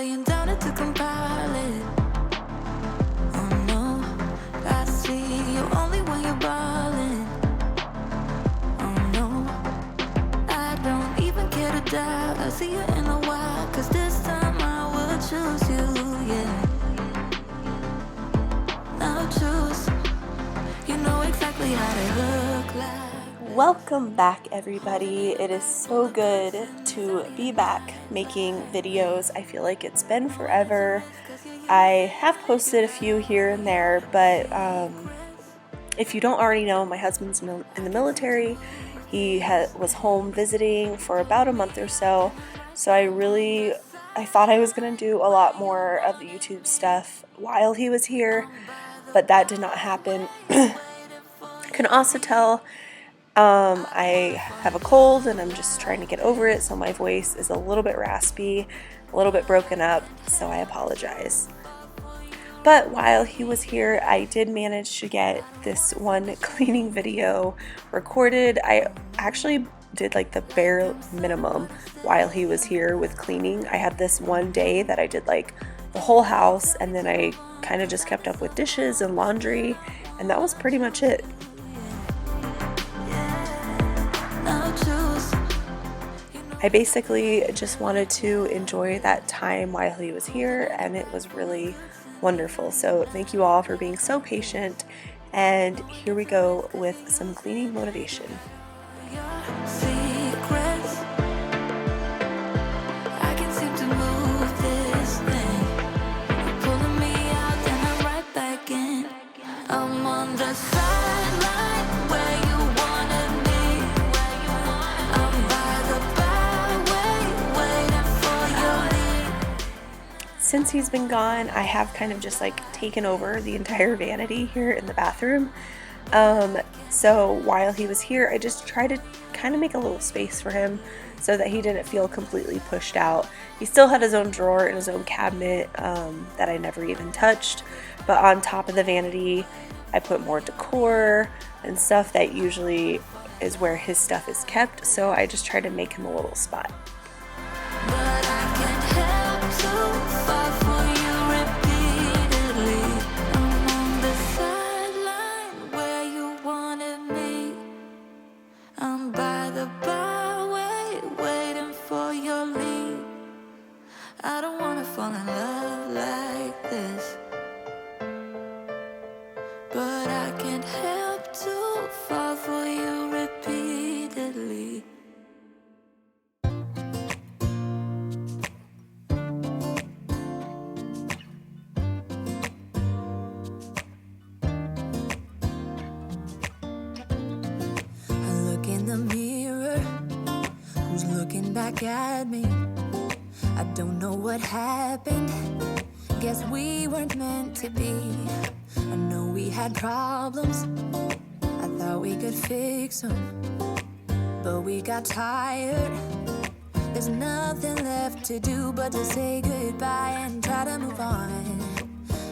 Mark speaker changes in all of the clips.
Speaker 1: laying down it to compile it. Oh no, I see you only when you're ballin'. Oh no, I don't even care to doubt. I'll see you in a while, 'cause this time I will choose you, yeah. Now choose, you know exactly how to look like.
Speaker 2: Welcome back, everybody. It is so good to be back making videos. I feel like it's been forever. I have posted a few here and there, but if you don't already know, my husband's in the military. He was home visiting for about a month or so, so I thought I was going to do a lot more of the YouTube stuff while he was here, but that did not happen. Can also tell I have a cold and I'm just trying to get over it, so my voice is a little bit raspy, a little bit broken up, so I apologize. But while he was here, I did manage to get this one cleaning video recorded. I actually did like the bare minimum while he was here with cleaning. I had this one day that I did like the whole house, and then I kind of just kept up with dishes and laundry, and that was pretty much it. I basically just wanted to enjoy that time while he was here, and it was really wonderful. So thank you all for being so patient, and here we go with some cleaning motivation. Since he's been gone, I have kind of just like taken over the entire vanity here in the bathroom. So while he was here, I just tried to kind of make a little space for him so that he didn't feel completely pushed out. He still had his own drawer and his own cabinet that I never even touched, but on top of the vanity, I put more decor and stuff that usually is where his stuff is kept, so I just tried to make him a little spot.
Speaker 1: I don't wanna fall in love like this, but I can't help to fall for you repeatedly. I look in the mirror, who's looking back at me? I don't know what happened, guess we weren't meant to be. I know we had problems, I thought we could fix them, but we got tired. There's nothing left to do but to say goodbye and try to move on.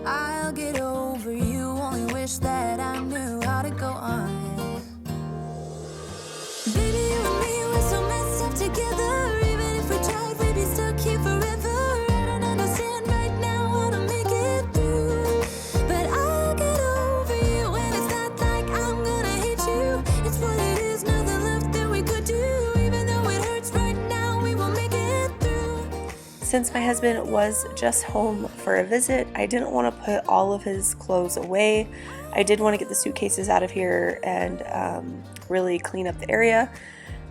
Speaker 1: I'll get over you, only wish that I knew how to go on. Baby, you and me, we're so messed up together. Even if we tried, we'd be stuck here forever. I don't understand right now how to make it through, but I'll get over you, and it's not like I'm gonna hate you. It's what it is, nothing left that we could do. Even though it hurts right now, we will make it through.
Speaker 2: Since my husband was just home for a visit, I didn't want to put all of his clothes away. I did want to get the suitcases out of here and really clean up the area,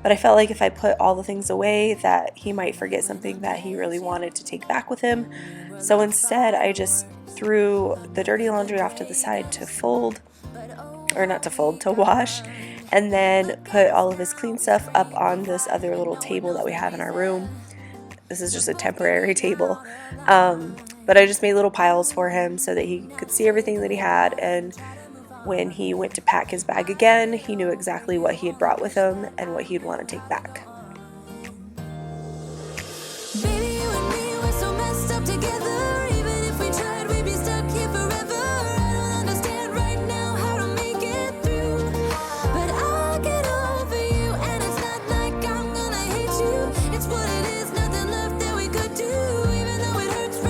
Speaker 2: but I felt like if I put all the things away that he might forget something that he really wanted to take back with him. So instead I just threw the dirty laundry off to the side to to wash, and then put all of his clean stuff up on this other little table that we have in our room. This is just a temporary table, but I just made little piles for him so that he could see everything that he had, and when he went to pack his bag again, he knew exactly what he had brought with him and what he'd want to take back.
Speaker 1: Baby, you and me, we're so messed up together. Even if we tried, we'd be stuck here forever. I don't understand right now how to make it through, but I'll get over you, and it's not like I'm gonna hate you. It's what it is, nothing left that we could do. Even though it hurts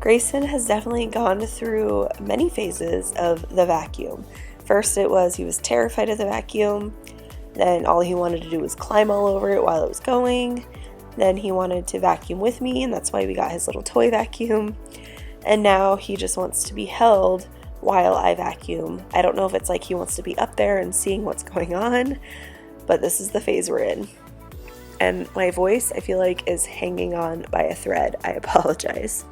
Speaker 2: Grayson has definitely gone through many phases of the vacuum. First it was he was terrified of the vacuum, then all he wanted to do was climb all over it while it was going, then he wanted to vacuum with me, and that's why we got his little toy vacuum, and now he just wants to be held while I vacuum. I don't know if it's like he wants to be up there and seeing what's going on, but this is the phase we're in. And my voice, I feel like, is hanging on by a thread. I apologize.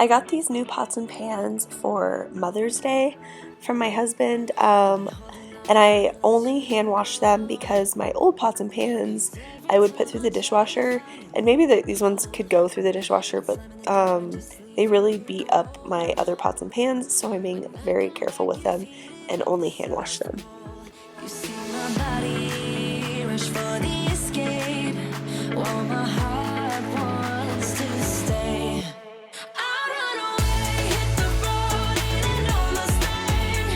Speaker 2: I got these new pots and pans for Mother's Day from my husband, and I only hand wash them because my old pots and pans I would put through the dishwasher, and maybe these ones could go through the dishwasher, but they really beat up my other pots and pans, so I'm being very careful with them and only hand wash them.
Speaker 1: You see my body rush for the escape, while my heart wants to stay. I run away, hit the road, and almost there,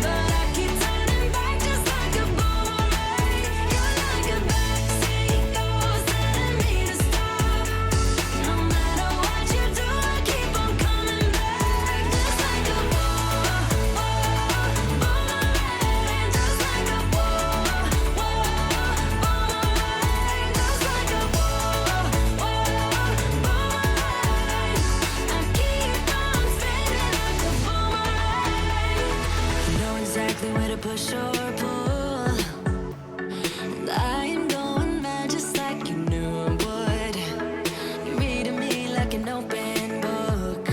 Speaker 1: but I keep turning back just like a boomerang. You're like a backseat ghost telling me to stop. No matter what you do, I keep on coming back, just like a boomerang, just like a exactly where to push or pull, and I am going mad just like you knew I would. You're reading me like an open book.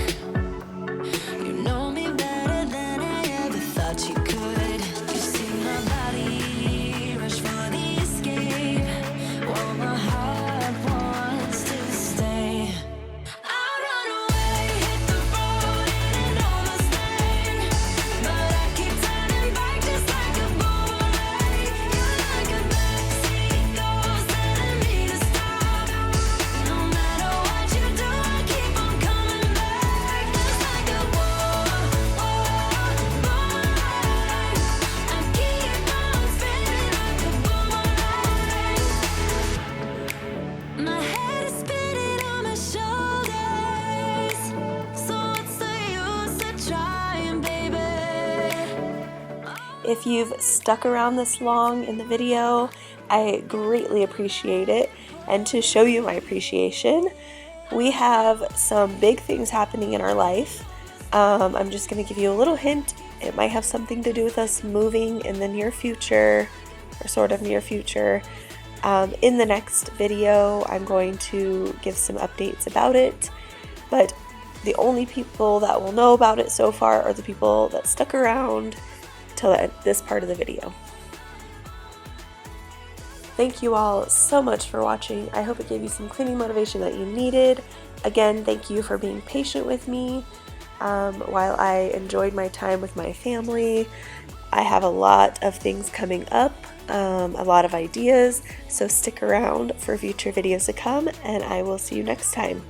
Speaker 1: You know me better than I ever thought you could. You see my body rush for the escape, while my heart wants to stay. I run away, hit the road, and almost there, but I keep turning back just like a boomerang. You're like a backseat ghost telling me to stop. No matter what you do, I keep on coming back, just like a boomerang. I keep on spinning like a boomerang. My head is spinning on my shoulders, so what's the use of trying, baby?
Speaker 2: If you've stuck around this long in the video, I greatly appreciate it. And to show you my appreciation, we have some big things happening in our life. I'm just going to give you a little hint. It might have something to do with us moving in the near future, or sort of near future. In the next video, I'm going to give some updates about it, but the only people that will know about it so far are the people that stuck around till this part of the video. Thank you all so much for watching. I hope it gave you some cleaning motivation that you needed. Again, thank you for being patient with me while I enjoyed my time with my family. I have a lot of things coming up, a lot of ideas, so stick around for future videos to come, and I will see you next time.